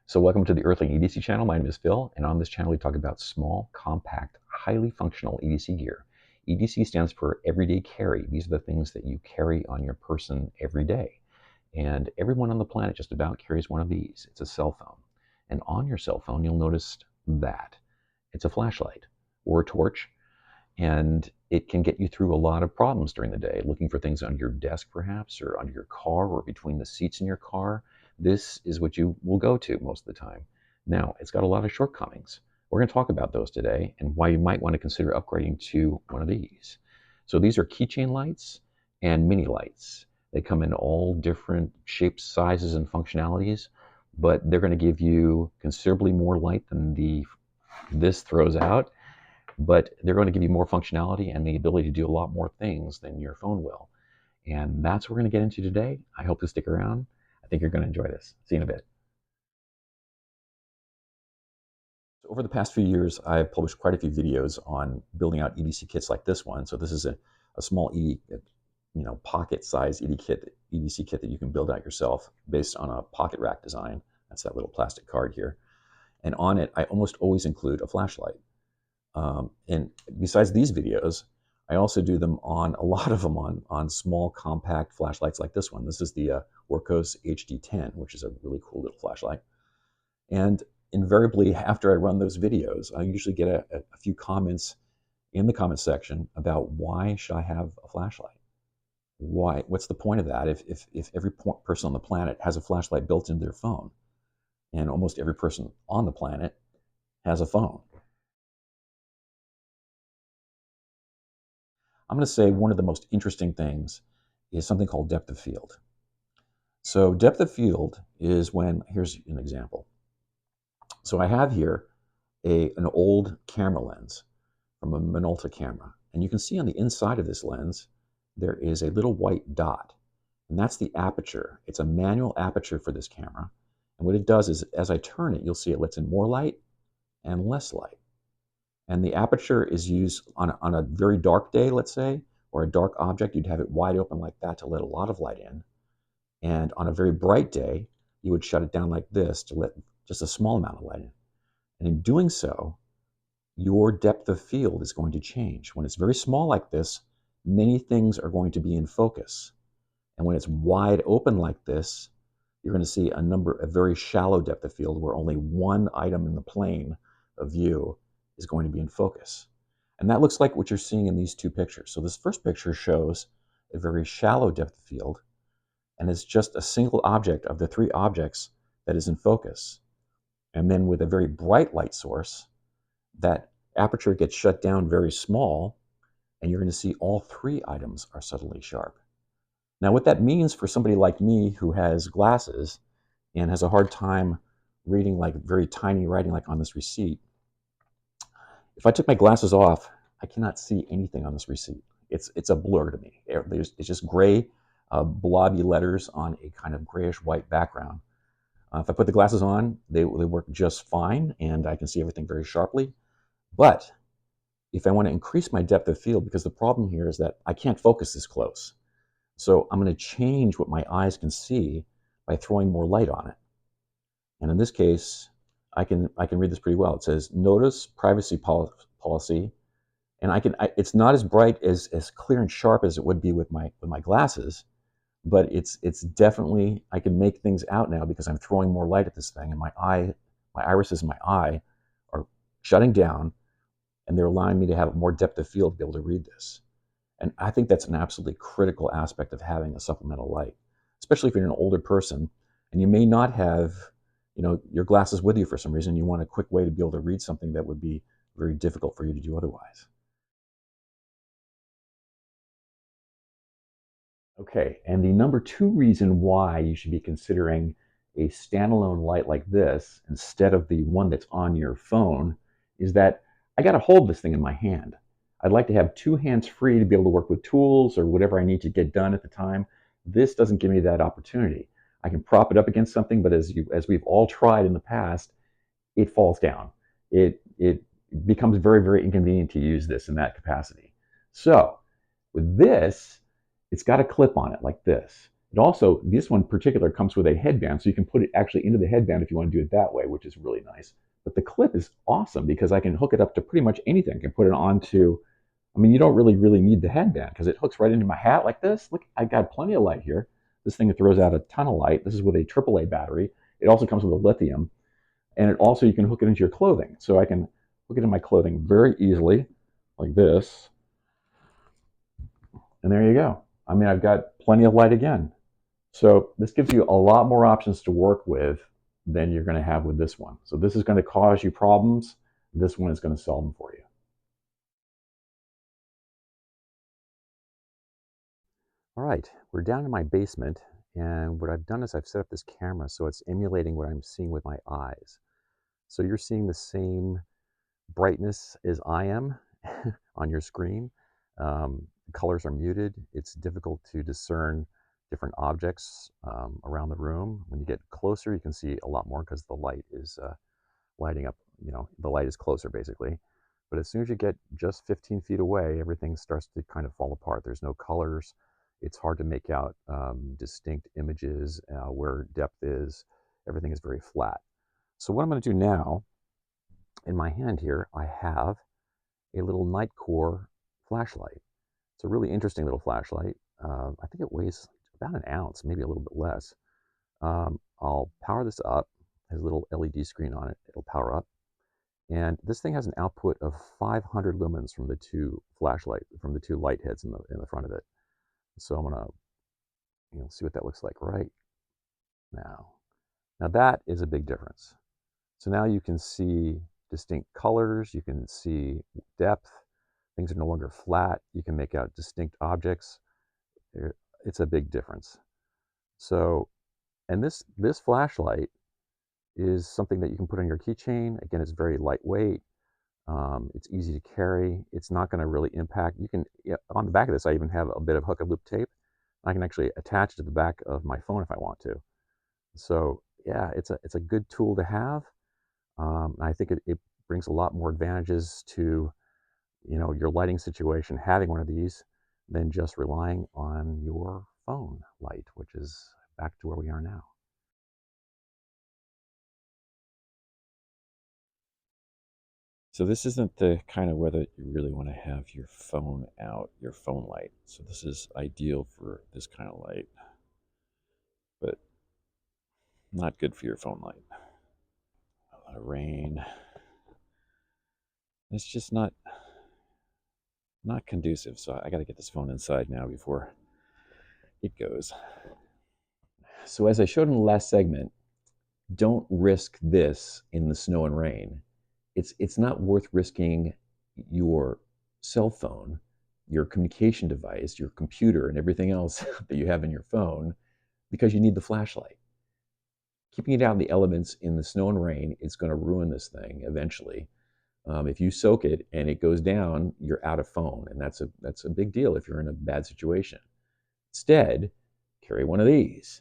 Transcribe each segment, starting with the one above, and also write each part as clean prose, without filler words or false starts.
So welcome to the Earthling EDC channel. My name is Phil, and on this channel we talk about small, compact, highly functional EDC gear. EDC stands for everyday carry. These are the things that you carry on your person every day. And everyone on the planet just about carries one of these. It's a cell phone. And on your cell phone, you'll notice that. It's a flashlight or a torch, and it can get you through a lot of problems during the day, looking for things under your desk perhaps, or under your car, or between the seats in your car. This is what you will go to most of the time. Now, it's got a lot of shortcomings. We're going to talk about those today and why you might want to consider upgrading to one of these. So these are keychain lights and mini lights. They come in all different shapes, sizes, and functionalities, but they're going to give you considerably more light than this throws out, but they're going to give you more functionality and the ability to do a lot more things than your phone will. And that's what we're going to get into today. I hope to stick around. I think you're going to enjoy this. See you in a bit. So over the past few years, I've published quite a few videos on building out EDC kits like this one. So this is a small pocket-sized EDC kit that you can build out yourself based on a pocket rack design. That's that little plastic card here. And on it, I almost always include a flashlight. And besides these videos, I also do them on a lot of them on small compact flashlights like this one. This is the Wurkkos HD10, which is a really cool little flashlight. And invariably, after I run those videos, I usually get a few comments in the comment section about why should I have a flashlight? Why? What's the point of that if every person on the planet has a flashlight built into their phone, and almost every person on the planet has a phone? I'm going to say one of the most interesting things is something called depth of field. So depth of field is when, here's an example. So I have here an old camera lens from a Minolta camera. And you can see on the inside of this lens, there is a little white dot. And that's the aperture. It's a manual aperture for this camera. And what it does is, as I turn it, you'll see it lets in more light and less light. And the aperture is used on a very dark day, let's say, or a dark object. You'd have it wide open like that to let a lot of light in. And on a very bright day, you would shut it down like this to let just a small amount of light in. And in doing so, your depth of field is going to change. When it's very small like this, many things are going to be in focus. And when it's wide open like this, you're going to see a very shallow depth of field where only one item in the plane of view is going to be in focus. And that looks like what you're seeing in these two pictures. So this first picture shows a very shallow depth of field, and it's just a single object of the three objects that is in focus. And then with a very bright light source, that aperture gets shut down very small, and you're going to see all three items are suddenly sharp. Now what that means for somebody like me who has glasses and has a hard time reading like very tiny writing like on this receipt, if I took my glasses off, I cannot see anything on this receipt. It's a blur to me. It's just gray, blobby letters on a kind of grayish white background. If I put the glasses on, they work just fine, and I can see everything very sharply. But if I want to increase my depth of field, because the problem here is that I can't focus this close, so I'm going to change what my eyes can see by throwing more light on it. And in this case, I can read this pretty well. It says, notice privacy policy. And it's not as bright, as clear and sharp as it would be with my glasses, but it's definitely, I can make things out now because I'm throwing more light at this thing, and my irises in my eye are shutting down, and they're allowing me to have more depth of field to be able to read this. And I think that's an absolutely critical aspect of having a supplemental light, especially if you're an older person and you may not have your glasses with you for some reason. You want a quick way to be able to read something that would be very difficult for you to do otherwise. Okay, and the number two reason why you should be considering a standalone light like this instead of the one that's on your phone is that I got to hold this thing in my hand. I'd like to have two hands free to be able to work with tools or whatever I need to get done at the time. This doesn't give me that opportunity. I can prop it up against something, but as we've all tried in the past, it falls down. It becomes very, very inconvenient to use this in that capacity. So with this, it's got a clip on it like this. It also, this one in particular comes with a headband, so you can put it actually into the headband if you want to do it that way, which is really nice. But the clip is awesome because I can hook it up to pretty much anything. I can put it onto, I mean, you don't really need the headband because it hooks right into my hat like this. Look, I got plenty of light here. This thing throws out a ton of light. This is with a AAA battery. It also comes with a lithium. And it also, you can hook it into your clothing. So I can hook it in my clothing very easily, like this. And there you go. I mean, I've got plenty of light again. So this gives you a lot more options to work with than you're going to have with this one. So this is going to cause you problems. This one is going to solve them for you. All right, we're down in my basement, and what I've done is I've set up this camera so it's emulating what I'm seeing with my eyes. So you're seeing the same brightness as I am on your screen. The colors are muted. It's difficult to discern different objects around the room. When you get closer, you can see a lot more because the light is lighting up, the light is closer basically. But as soon as you get just 15 feet away, everything starts to kind of fall apart. There's no colors. It's hard to make out distinct images where depth is. Everything is very flat. So what I'm going to do now, in my hand here, I have a little night core flashlight. It's a really interesting little flashlight. I think it weighs about an ounce, maybe a little bit less. I'll power this up. It has a little LED screen on it. It'll power up. And this thing has an output of 500 lumens from the two light heads in the front of it. So I'm gonna see what that looks like right now. Now that is a big difference. So now you can see distinct colors, you can see depth, things are no longer flat, you can make out distinct objects. It's a big difference. So, and this flashlight is something that you can put on your keychain. Again, it's very lightweight. It's easy to carry. It's not going to really impact. You can, on the back of this, I even have a bit of hook and loop tape. I can actually attach it to the back of my phone if I want to. So yeah, it's a good tool to have. I think it brings a lot more advantages to your lighting situation, having one of these, than just relying on your phone light, which is back to where we are now. So this isn't the kind of weather you really want to have your phone out, your phone light. So this is ideal for this kind of light, but not good for your phone light. A lot of rain. It's just not conducive. So I got to get this phone inside now before it goes. So as I showed in the last segment, don't risk this in the snow and rain. It's not worth risking your cell phone, your communication device, your computer, and everything else that you have in your phone because you need the flashlight. Keeping it out in the elements in the snow and rain is going to ruin this thing eventually. If you soak it and it goes down, you're out of phone, and that's a big deal if you're in a bad situation. Instead, carry one of these.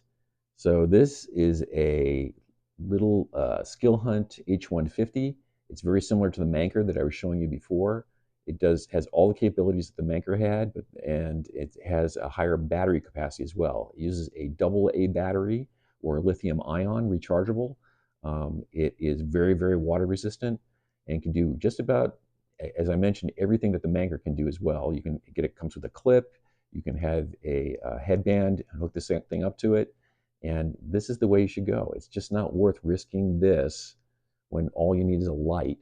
So this is a little Skillhunt H150. It's very similar to the Manker that I was showing you before. It has all the capabilities that the Manker had, and it has a higher battery capacity as well. It uses a AA battery or lithium ion rechargeable. It is very water resistant and can do just about, as I mentioned, everything that the Manker can do as well. You can get it comes with a clip. You can have a headband and hook this thing up to it. And this is the way you should go. It's just not worth risking this when all you need is a light.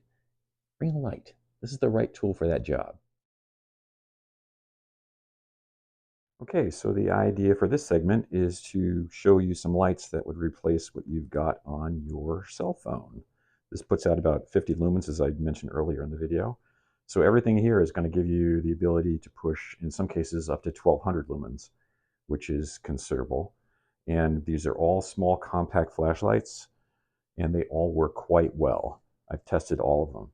Bring a light. This is the right tool for that job. Okay, so the idea for this segment is to show you some lights that would replace what you've got on your cell phone. This puts out about 50 lumens, as I mentioned earlier in the video. So everything here is going to give you the ability to push, in some cases, up to 1200 lumens, which is considerable. And these are all small compact flashlights, and they all work quite well. I've tested all of them.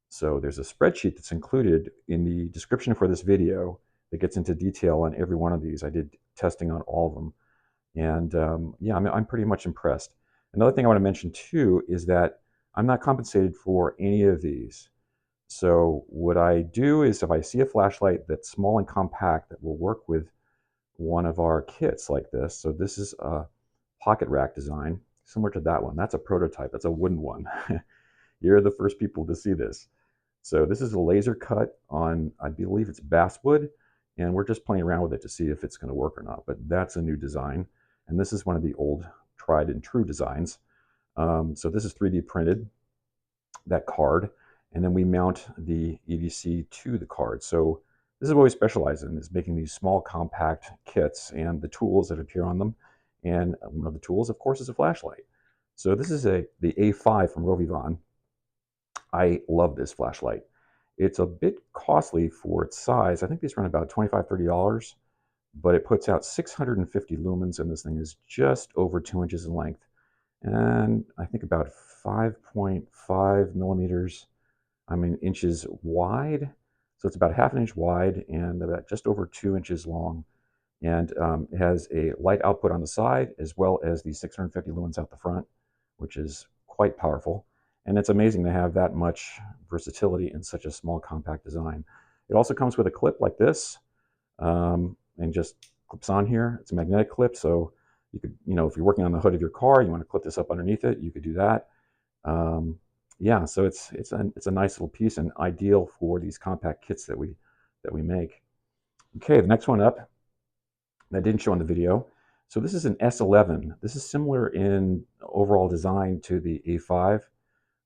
So there's a spreadsheet that's included in the description for this video that gets into detail on every one of these. I did testing on all of them. And yeah, I'm pretty much impressed. Another thing I want to mention too is that I'm not compensated for any of these. So what I do is if I see a flashlight that's small and compact that will work with one of our kits like this. So this is a pocket rack design, similar to that one. That's a prototype. That's a wooden one. You're the first people to see this. So this is a laser cut on, I believe it's basswood, and we're just playing around with it to see if it's going to work or not. But that's a new design, and this is one of the old tried and true designs. So this is 3D printed, that card, and then we mount the EDC to the card. So this is what we specialize in, is making these small compact kits and the tools that appear on them. And one of the tools, of course, is a flashlight. So this is the A5 from Rovyvon. I love this flashlight. It's a bit costly for its size. I think these run about $25, $30, but it puts out 650 lumens, and this thing is just over 2 inches in length. And I think about 5.5 millimeters, inches wide. So it's about half an inch wide and about just over 2 inches long. And it has a light output on the side as well as the 650 lumens out the front, which is quite powerful. And it's amazing to have that much versatility in such a small, compact design. It also comes with a clip like this, and just clips on here. It's a magnetic clip, so you could, if you're working on the hood of your car, you want to clip this up underneath it, you could do that. Yeah, so it's a nice little piece and ideal for these compact kits that we make. Okay, the next one up that didn't show in the video. So this is an S11. This is similar in overall design to the A5,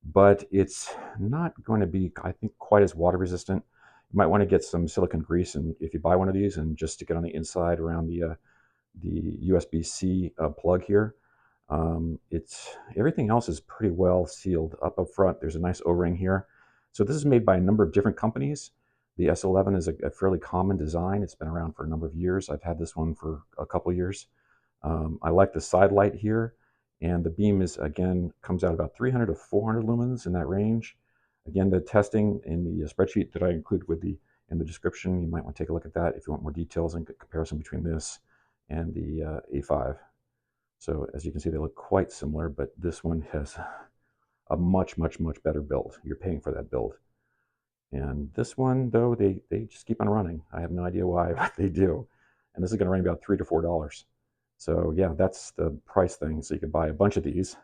but it's not going to be, I think, quite as water resistant. You might want to get some silicone grease, and if you buy one of these, and just stick it on the inside around the USB-C plug here. Everything else is pretty well sealed up front. There's a nice O-ring here. So this is made by a number of different companies. The S11 is a fairly common design. It's been around for a number of years. I've had this one for a couple years. I like the side light here, and the beam comes out about 300 to 400 lumens, in that range. Again, the testing in the spreadsheet that I include in the description, you might want to take a look at that if you want more details and comparison between this and the A5. So as you can see, they look quite similar, but this one has a much, much, much better build. You're paying for that build. And this one, though, they just keep on running. I have no idea why, but they do. And this is going to run about $3 to $4. So yeah, that's the price thing. So you could buy a bunch of these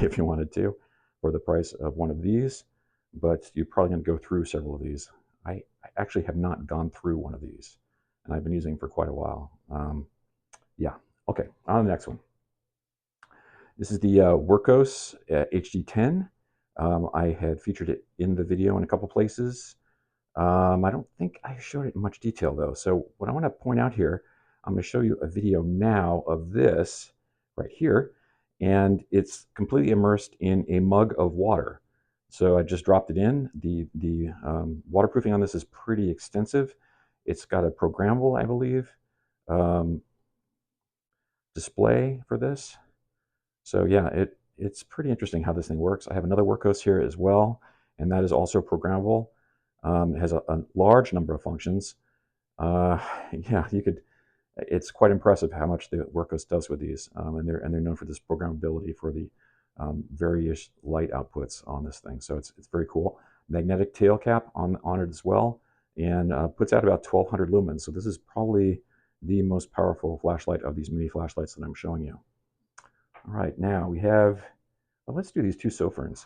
if you wanted to for the price of one of these, but you're probably going to go through several of these. I actually have not gone through one of these, and I've been using them for quite a while. Yeah, okay, on to the next one. This is the Wurkkos HD10. I had featured it in the video in a couple places. I don't think I showed it in much detail, though. So what I want to point out here, I'm going to show you a video now of this right here, and it's completely immersed in a mug of water. So I just dropped it in. The waterproofing on this is pretty extensive. It's got a programmable, I believe, display for this. So yeah, it's pretty interesting how this thing works. I have another Wurkkos here as well, and that is also programmable. It has a large number of functions. Yeah, it's quite impressive how much the Wurkkos does with these, and they're known for this programmability for the various light outputs on this thing. So it's very cool. Magnetic tail cap on it as well, and puts out about 1200 lumens. So this is probably the most powerful flashlight of these mini flashlights that I'm showing you. All right, now we have, well, let's do these two Sofirns.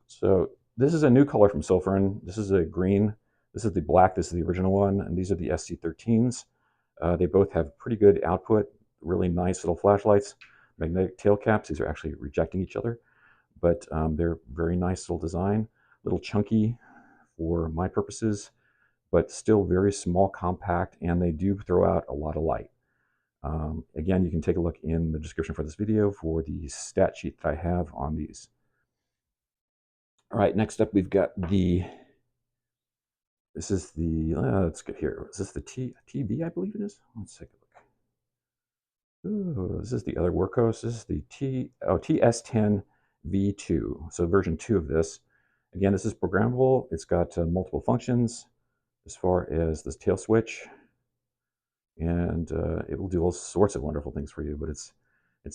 So this is a new color from Skillhunt. This is a green. This is the black. This is the original one, and these are the SC13s. They both have pretty good output, really nice little flashlights. Magnetic tail caps. These are actually rejecting each other, but they're very nice little design. A little chunky for my purposes, but still very small, compact, and they do throw out a lot of light. Again, you can take a look in the description for this video for the stat sheet that I have on these. All right, next up we've got this is the, let's get here. Is this the TB, I believe it is? Let's take a look. Ooh, this is the other Wurkkos. This is the TS10 V2, so version 2 of this. Again, this is programmable. It's got multiple functions as far as this tail switch, and it will do all sorts of wonderful things for you, but it's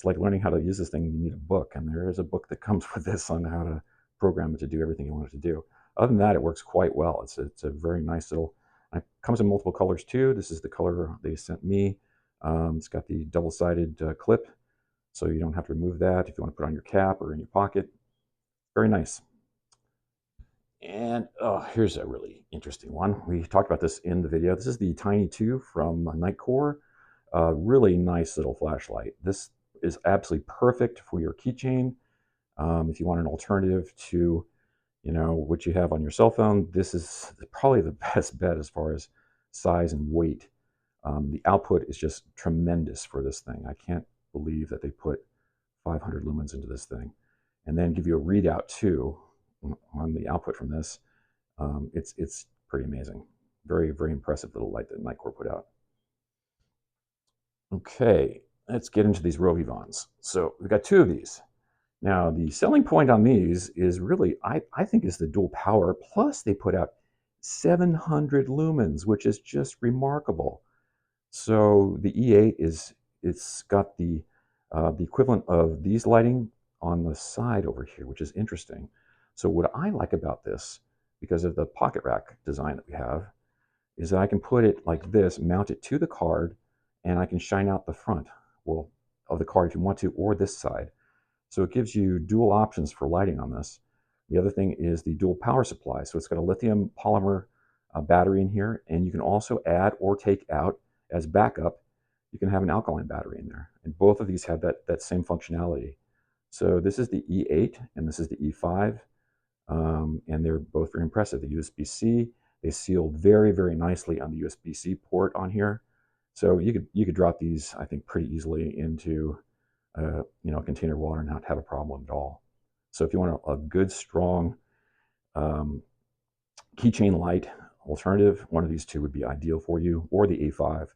like learning how to use this thing. You need a book, and there is a book that comes with this on how to program it to do everything you want it to do. Other than that, it works quite well. It's a very nice little, it comes in multiple colors too. This is the color they sent me. It's got the double-sided clip, so you don't have to remove that if you want to put it on your cap or in your pocket. Very nice. And here's a really interesting one. We talked about this in the video. This is the Tiny 2 from Nightcore. Really nice little flashlight. This is absolutely perfect for your keychain. If you want an alternative to, what you have on your cell phone, this is probably the best bet as far as size and weight. The output is just tremendous for this thing. I can't believe that they put 500 lumens into this thing, and then give you a readout too on the output from this. It's pretty amazing. Very, very impressive little light that Nightcore put out. Okay, let's get into these Rovyvons. So we've got 2 of these. Now, the selling point on these is really, I think, is the dual power. Plus, they put out 700 lumens, which is just remarkable. So the E8 it's got the equivalent of these lighting on the side over here, which is interesting. So what I like about this, because of the pocket rack design that we have, is that I can put it like this, mount it to the card, and I can shine out the front, well, of the card if you want to, or this side. So it gives you dual options for lighting on this. The other thing is the dual power supply. So it's got a lithium polymer battery in here, and you can also add or take out as backup. You can have an alkaline battery in there, and both of these have that same functionality. So this is the E8 and this is the E5, and they're both very impressive. The USB-C, they sealed very, very nicely on the USB-C port on here. So you could drop these, I think, pretty easily into container water and not have a problem at all. So if you want a good, strong keychain light alternative, one of these 2 would be ideal for you, or the A5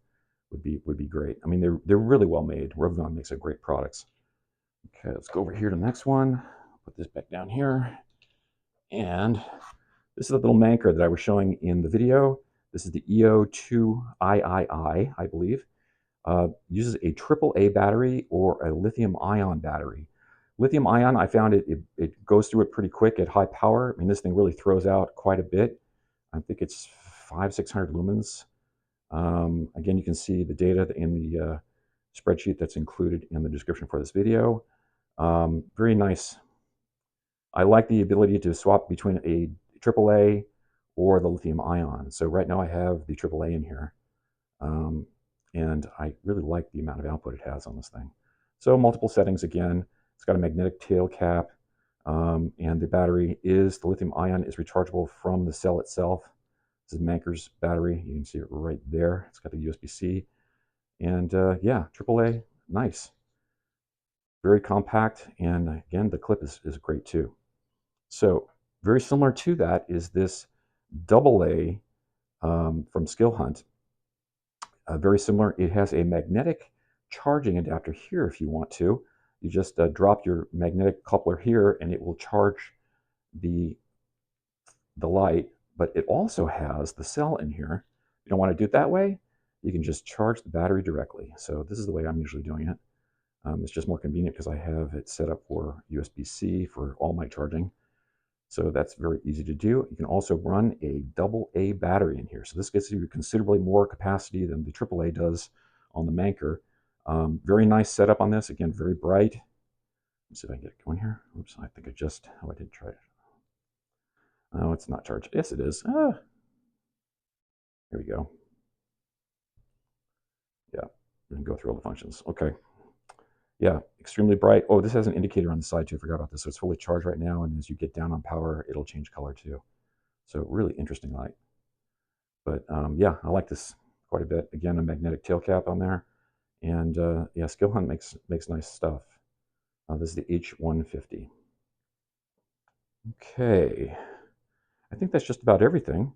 would be great. I mean, they're really well made. Rovyvon makes a great products. Okay, let's go over here to the next one. Put this back down here. And this is the little manker that I was showing in the video. This is the EO2II, I believe. Uses a AAA battery or a lithium ion battery. Lithium ion, I found it goes through it pretty quick at high power. I mean, this thing really throws out quite a bit. I think it's 500-600 lumens. Again, you can see the data in the spreadsheet that's included in the description for this video. Very nice. I like the ability to swap between a AAA or the lithium ion. So right now I have the AAA in here. And I really like the amount of output it has on this thing. So multiple settings again. It's got a magnetic tail cap, and the battery is, the lithium ion is rechargeable from the cell itself. This is Manker's battery. You can see it right there. It's got the USB-C. And yeah, AAA, nice. Very compact, and again, the clip is great too. So very similar to that is this AA from Skillhunt. Very similar. It has a magnetic charging adapter here if you want to. You just drop your magnetic coupler here and it will charge the light, but it also has the cell in here. If you don't want to do it that way, you can just charge the battery directly. So this is the way I'm usually doing it. It's just more convenient because I have it set up for USB-C for all my charging. So that's very easy to do. You can also run a AA battery in here. So this gets you considerably more capacity than the AAA does on the Manker. Very nice setup on this. Again, very bright. Let's see if I can get it going here. Oops, I think I just, oh, I didn't try it. Oh, it's not charged. Yes, it is. Ah, here we go. Yeah, we can go through all the functions. Okay. Yeah, extremely bright. Oh, this has an indicator on the side too. I forgot about this. So it's fully charged right now, and as you get down on power, it'll change color too. So really interesting light. But yeah, I like this quite a bit. Again, a magnetic tail cap on there, and yeah, Skillhunt makes nice stuff. This is the H150. Okay, I think that's just about everything.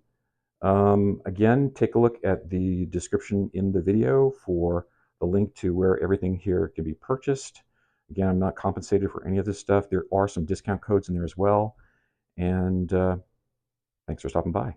Again, take a look at the description in the video for the link to where everything here can be purchased. Again, I'm not compensated for any of this stuff. There are some discount codes in there as well. And thanks for stopping by.